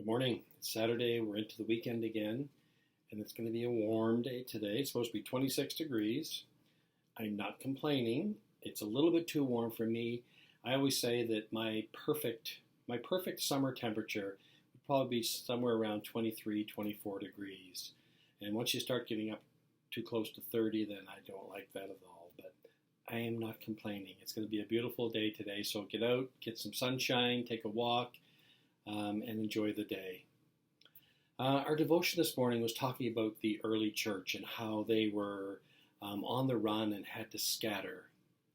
morning. It's Saturday. We're into the weekend again, and it's going to be a warm day today. It's supposed to be 26 degrees. I'm not complaining. It's a little bit too warm for me. I always say that my perfect summer temperature would probably be somewhere around 23, 24 degrees. And once you start getting up too close to 30, then I don't like that at all. But I am not complaining. It's going to be a beautiful day today, so get out, get some sunshine, take a walk, and enjoy the day. Our devotion this morning was talking about the early church and how they were on the run and had to scatter,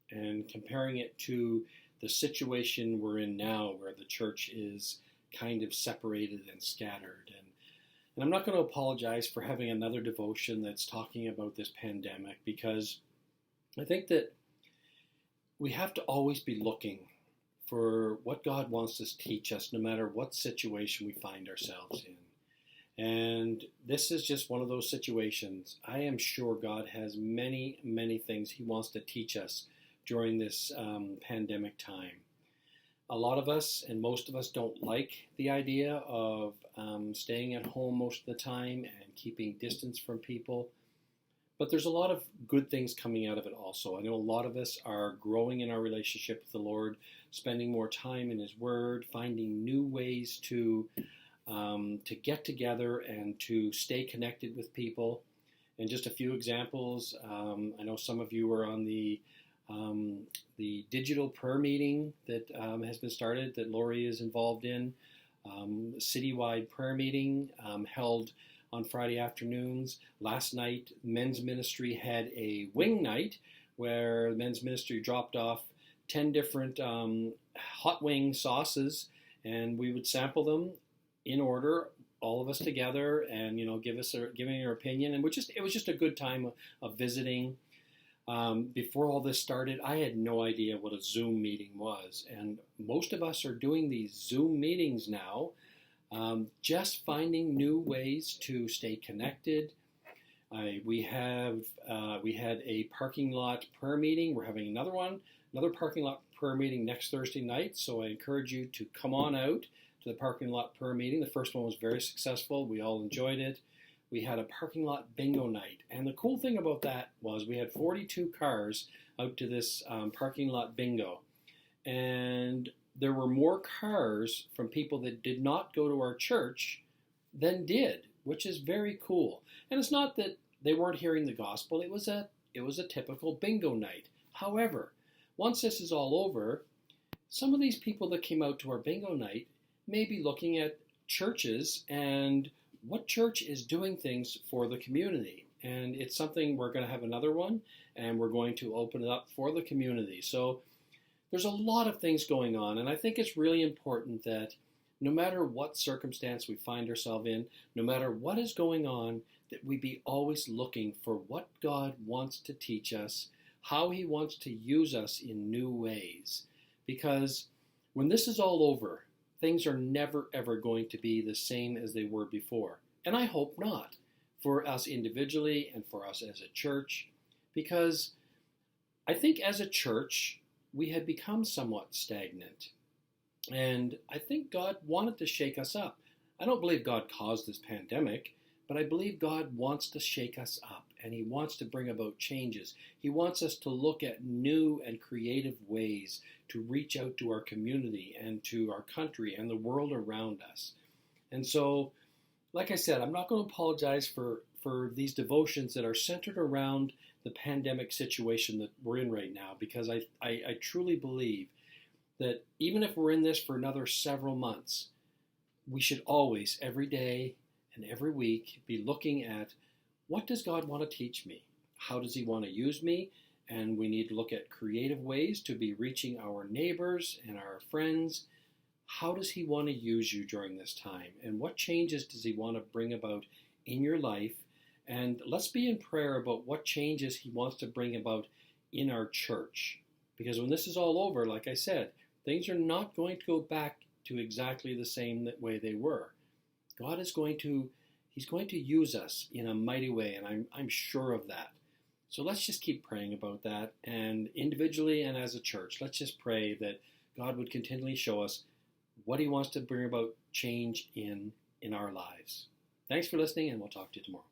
and comparing it to the situation we're in now where the church is kind of separated and scattered. And I'm not going to apologize for having another devotion that's talking about this pandemic, because I think that we have to always be looking for what God wants to teach us, no matter what situation we find ourselves in. And this is just one of those situations. I am sure God has many, many things He wants to teach us during this pandemic time. A lot of us, and most of us, don't like the idea of staying at home most of the time and keeping distance from people. But there's a lot of good things coming out of it also. I know a lot of us are growing in our relationship with the Lord, spending more time in His Word, finding new ways to get together and to stay connected with people. And just a few examples. I know some of you are on the digital prayer meeting that has been started that Lori is involved in. Citywide prayer meeting held on Friday afternoons. Last night, men's ministry had a wing night where men's ministry dropped off 10 different hot wing sauces, and we would sample them in order, all of us together, and giving our opinion. And it was just a good time of visiting. Before all this started, I had no idea what a Zoom meeting was, and most of us are doing these Zoom meetings now. Just finding new ways to stay connected. We had a parking lot prayer meeting. We're having another parking lot prayer meeting next Thursday night. So I encourage you to come on out to the parking lot prayer meeting. The first one was very successful. We all enjoyed it. We had a parking lot bingo night. And the cool thing about that was we had 42 cars out to this parking lot bingo. And there were more cars from people that did not go to our church than did, which is very cool. And it's not that they weren't hearing the gospel. It was a typical bingo night. However, once this is all over, some of these people that came out to our bingo night may be looking at churches and what church is doing things for the community. And it's something we're going to have another one, and we're going to open it up for the community. So there's a lot of things going on, and I think it's really important that no matter what circumstance we find ourselves in, no matter what is going on, that we be always looking for what God wants to teach us, how He wants to use us in new ways. Because when this is all over, things are never, ever going to be the same as they were before. And I hope not, for us individually and for us as a church, because I think as a church, we had become somewhat stagnant. And I think God wanted to shake us up. I don't believe God caused this pandemic, but I believe God wants to shake us up, and He wants to bring about changes. He wants us to look at new and creative ways to reach out to our community and to our country and the world around us. And so, like I said, I'm not going to apologize for these devotions that are centered around the pandemic situation that we're in right now, because I truly believe that even if we're in this for another several months, we should always, every day and every week, be looking at what does God want to teach me? How does He want to use me? And we need to look at creative ways to be reaching our neighbors and our friends. How does He want to use you during this time? And what changes does He want to bring about in your life? And let's be in prayer about what changes He wants to bring about in our church. Because when this is all over, like I said, things are not going to go back to exactly the same way they were. God is going to use us in a mighty way, and I'm sure of that. So let's just keep praying about that, and individually and as a church, let's just pray that God would continually show us what He wants to bring about change in in our lives. Thanks for listening, and we'll talk to you tomorrow.